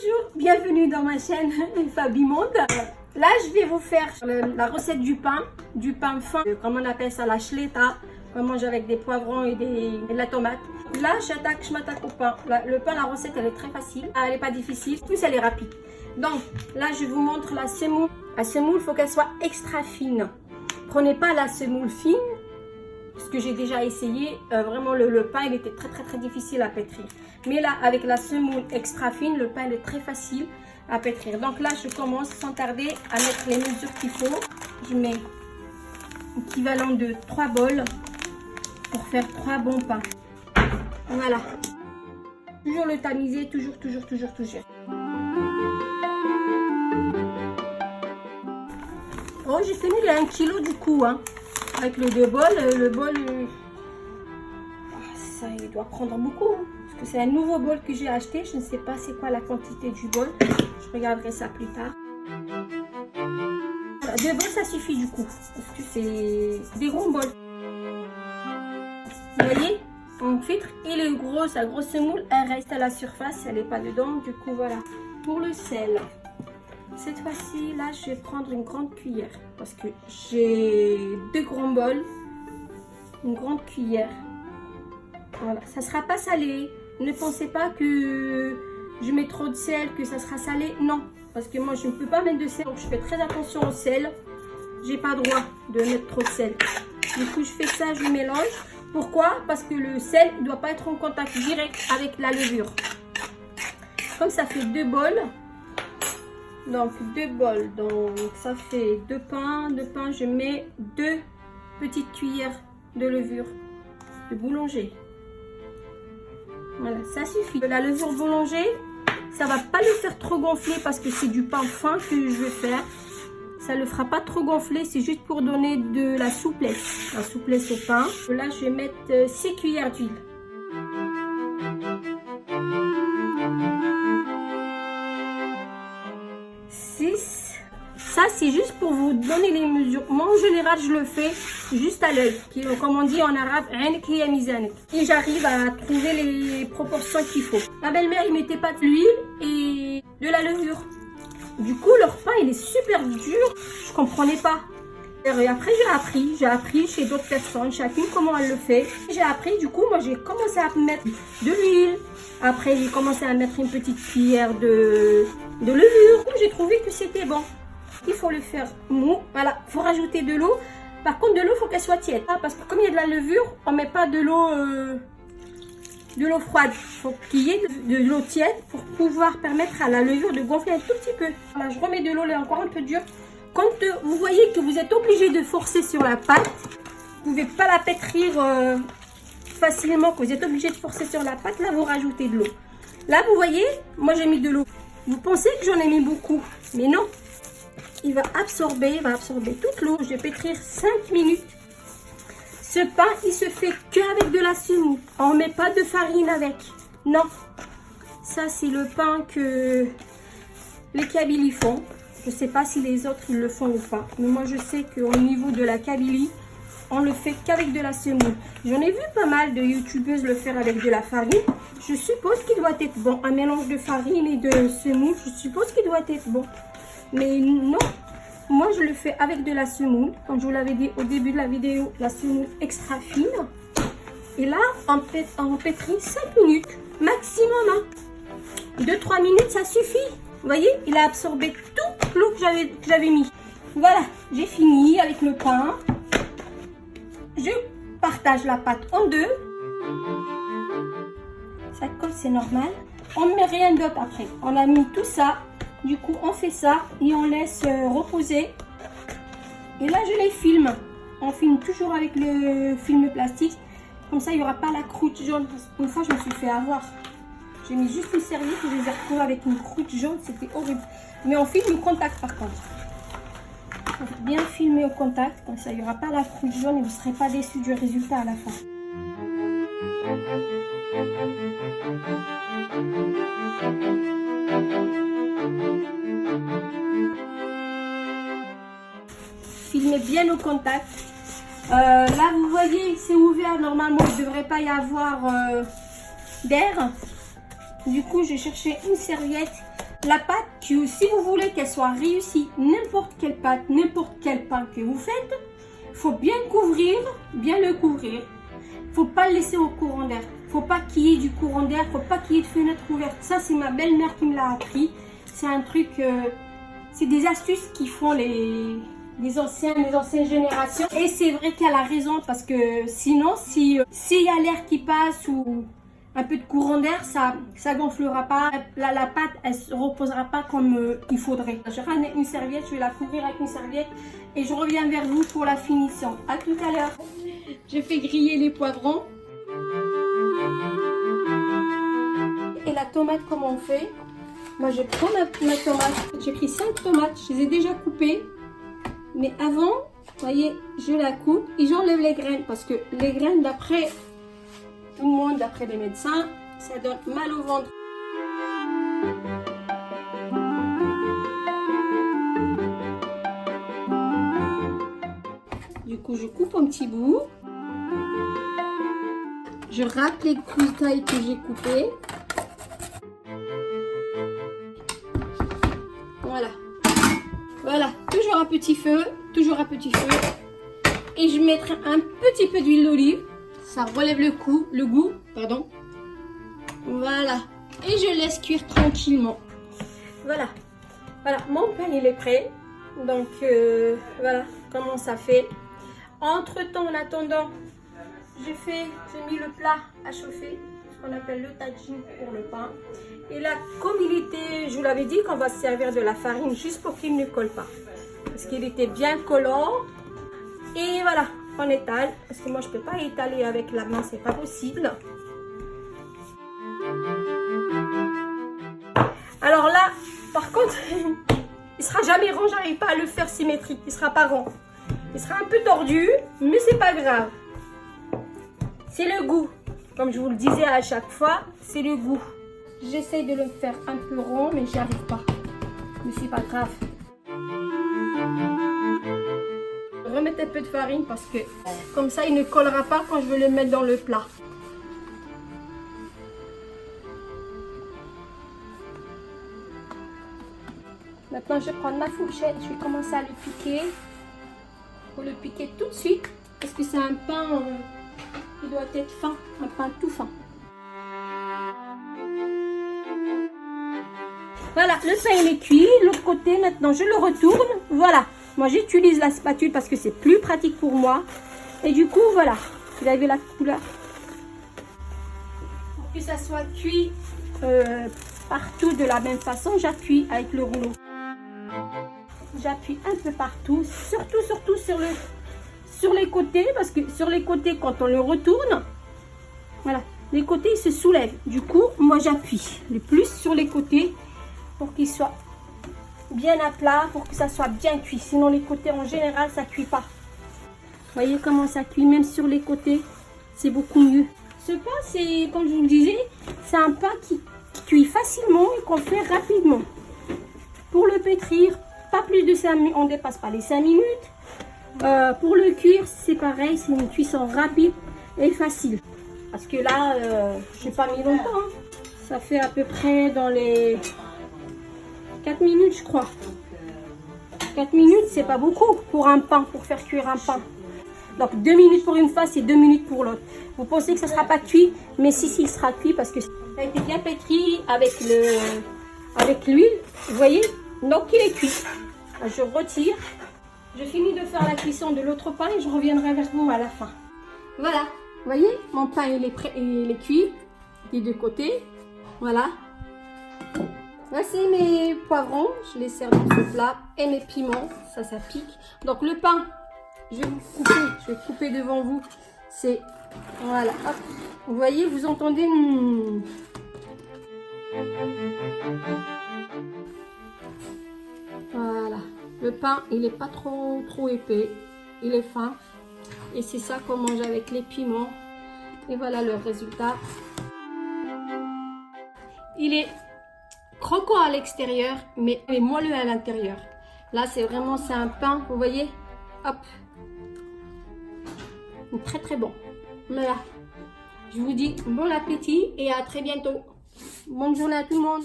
Bonjour, bienvenue dans ma chaîne Fabimonde. Là, je vais vous faire la recette du pain fin, comme on appelle ça, la chleta. On mange avec des poivrons et de la tomate. Là, je m'attaque au pain. Le pain, la recette, elle est très facile. Elle n'est pas difficile. En plus, elle est rapide. Donc, là, je vous montre la semoule. La semoule, il faut qu'elle soit extra fine. Prenez pas la semoule fine, parce que j'ai déjà essayé. Vraiment, le pain, il était très difficile à pétrir. Mais là, avec la semoule extra fine, le pain, il est très facile à pétrir. Donc là, je commence sans tarder à mettre les mesures qu'il faut. Je mets l'équivalent de 3 bols pour faire 3 bons pains. Voilà. Toujours le tamiser, toujours. Oh, j'ai fini les 1 kg du coup, hein. Avec les 2 bols, le bol, ça, il doit prendre beaucoup, hein, parce que c'est un nouveau bol que j'ai acheté. Je ne sais pas c'est quoi la quantité du bol. Je regarderai ça plus tard. Voilà, 2 bols, ça suffit du coup, parce que c'est des gros bols. Vous voyez, on filtre et la grosse semoule, elle reste à la surface, elle n'est pas dedans. Du coup, voilà. Pour le sel, cette fois-ci, là, je vais prendre une grande cuillère parce que j'ai 2 grands bols, une grande cuillère. Voilà, ça sera pas salé. Ne pensez pas que je mets trop de sel, que ça sera salé. Non, parce que moi, je ne peux pas mettre de sel, donc je fais très attention au sel. J'ai pas droit de mettre trop de sel. Du coup, je fais ça, je mélange. Pourquoi? Parce que le sel ne doit pas être en contact direct avec la levure. Comme ça fait 2 bols. Donc 2 bols, donc ça fait 2 pains. Je mets 2 petites cuillères de levure de boulanger. Voilà, ça suffit. La levure boulanger, ça va pas le faire trop gonfler parce que c'est du pain fin que je vais faire. Ça le fera pas trop gonfler, c'est juste pour donner de la souplesse au pain. Là, je vais mettre 6 cuillères d'huile. Ça, c'est juste pour vous donner les mesures. Moi, en général, je le fais juste à l'œil. Comme on dit en arabe, et j'arrive à trouver les proportions qu'il faut. Ma belle-mère, il mettait pas de l'huile et de la levure. Du coup, leur pain, il est super dur. Je comprenais pas. Et après, j'ai appris chez d'autres personnes, chacune comment elle le fait. J'ai appris, du coup, moi, j'ai commencé à mettre de l'huile. Après, j'ai commencé à mettre une petite cuillère de levure. J'ai trouvé que c'était bon. Il faut le faire mou. Voilà, il faut rajouter de l'eau. Par contre, de l'eau, il faut qu'elle soit tiède. Parce que comme il y a de la levure, on ne met pas de l'eau froide. Il faut qu'il y ait de l'eau tiède pour pouvoir permettre à la levure de gonfler un tout petit peu. Voilà, je remets de l'eau, elle est encore un peu dure. Quand vous voyez que vous êtes obligé de forcer sur la pâte, vous ne pouvez pas la pétrir facilement, que vous êtes obligé de forcer sur la pâte, là, vous rajoutez de l'eau. Là, vous voyez, moi, j'ai mis de l'eau. Vous pensez que j'en ai mis beaucoup, mais non. Il va absorber toute l'eau. Je vais pétrir 5 minutes. Ce pain, il se fait qu'avec de la semoule. On ne met pas de farine avec. Non. Ça, c'est le pain que les Kabyles font. Je ne sais pas si les autres ils le font ou pas. Mais moi, je sais qu'au niveau de la Kabylie, on le fait qu'avec de la semoule. J'en ai vu pas mal de youtubeuses le faire avec de la farine. Je suppose qu'il doit être bon. Un mélange de farine et de semoule, je suppose qu'il doit être bon. Mais non, moi je le fais avec de la semoule. Comme je vous l'avais dit au début de la vidéo, la semoule extra fine. Et là, on pétrit 5 minutes maximum. 2-3 minutes, ça suffit. Vous voyez, il a absorbé toute l'eau que j'avais mis. Voilà, j'ai fini avec le pain. Je partage la pâte en 2. Ça colle, c'est normal. On ne met rien d'autre après. On a mis tout ça. Du coup, on fait ça et on laisse reposer. Et là, je les filme. On filme toujours avec le film plastique. Comme ça, il n'y aura pas la croûte jaune. Une fois, je me suis fait avoir. J'ai mis juste une serviette et je les ai retrouvés avec une croûte jaune. C'était horrible. Mais on filme au contact par contre. Il faut bien filmer au contact. Comme ça, il n'y aura pas la croûte jaune et vous ne serez pas déçus du résultat à la fin. Filmez bien au contact. Là, vous voyez, c'est ouvert. Normalement, il ne devrait pas y avoir d'air. Du coup, j'ai cherché une serviette la pâte, si vous voulez qu'elle soit réussie, n'importe quelle pâte, n'importe quel pain que vous faites, il faut bien le couvrir. Faut pas le laisser au courant d'air. Faut pas qu'il y ait du courant d'air, faut pas qu'il y ait de fenêtre ouverte. Ça, c'est ma belle-mère qui me l'a appris. C'est un truc, c'est des astuces qui font les anciennes générations. Et c'est vrai qu'elle a raison parce que sinon, s'il y a l'air qui passe ou un peu de courant d'air, ça gonflera pas. La pâte, elle se reposera pas comme il faudrait. Je ramène une serviette, je vais la couvrir avec une serviette et je reviens vers vous pour la finition. À tout à l'heure. Je fais griller les poivrons. Et la tomate, comment on fait? Moi, je prends ma tomate. J'ai pris 5 tomates, je les ai déjà coupées. Mais avant, vous voyez, je la coupe et j'enlève les graines parce que les graines, d'après tout le monde, d'après les médecins, ça donne mal au ventre. Du coup, je coupe un petit bout. Je râpe les coups que j'ai coupés. Voilà. Voilà, toujours à petit feu, toujours à petit feu. Et je mettrai un petit peu d'huile d'olive. Ça relève le goût, pardon. Voilà. Et je laisse cuire tranquillement. Voilà. Voilà, mon pain il est prêt. Donc voilà comment ça fait. Entre temps, en attendant, j'ai mis le plat à chauffer, ce qu'on appelle le tagine pour le pain. Et là, comme il était, je vous l'avais dit qu'on va se servir de la farine juste pour qu'il ne colle pas. Parce qu'il était bien collant. Et voilà, on étale. Parce que moi, je ne peux pas étaler avec la main, c'est pas possible. Alors là, par contre, il sera jamais rond, j'arrive pas à le faire symétrique. Il sera pas rond. Il sera un peu tordu, mais c'est pas grave. C'est le goût. Comme je vous le disais à chaque fois, c'est le goût. J'essaye de le faire un peu rond, mais j'y arrive pas. Mais c'est pas grave. Remettez un peu de farine parce que comme ça, il ne collera pas quand je vais le mettre dans le plat. Maintenant, je vais prendre ma fourchette. Je vais commencer à le piquer. Il faut le piquer tout de suite parce que c'est un pain qui doit être fin, un pain tout fin. Voilà, le pain il est cuit. L'autre côté, maintenant, je le retourne. Voilà. Moi, j'utilise la spatule parce que c'est plus pratique pour moi. Et du coup, voilà. Vous avez la couleur. Pour que ça soit cuit partout de la même façon, j'appuie avec le rouleau. J'appuie un peu partout, surtout sur les côtés, parce que sur les côtés, quand on le retourne, voilà, les côtés ils se soulèvent. Du coup, moi j'appuie le plus sur les côtés pour qu'ils soient bien à plat, pour que ça soit bien cuit. Sinon, les côtés en général, ça cuit pas. Voyez comment ça cuit, même sur les côtés, c'est beaucoup mieux. Ce pain, c'est, comme je vous le disais, c'est un pain qui cuit facilement et qu'on fait rapidement. Pour le pétrir, pas plus de 5 minutes, on ne dépasse pas les 5 minutes. Pour le cuire, c'est pareil, c'est une cuisson rapide et facile. Parce que là, je n'ai pas mis longtemps. Hein. Ça fait à peu près dans les 4 minutes, je crois. 4 minutes, c'est pas beaucoup pour un pain, pour faire cuire un pain. Donc 2 minutes pour une face et 2 minutes pour l'autre. Vous pensez que ça ne sera pas cuit, mais si, il sera cuit parce que ça a été bien pétri avec l'huile. Vous voyez? Donc il est cuit. Je retire. Je finis de faire la cuisson de l'autre pain et je reviendrai vers vous à la fin. Voilà. Vous voyez? Mon pain il est prêt, il est cuit des deux côtés. Voilà. Voici mes poivrons. Je les sers dans ce plat. Et mes piments. Ça pique. Donc le pain, je vais couper devant vous. C'est... Voilà. Hop. Vous voyez? Vous entendez? Voilà, le pain il n'est pas trop épais, il est fin et c'est ça qu'on mange avec les piments. Et voilà le résultat. Il est croquant à l'extérieur mais moelleux à l'intérieur. Là c'est un pain, vous voyez, hop, très bon. Voilà, je vous dis bon appétit et à très bientôt. Bonne journée à tout le monde.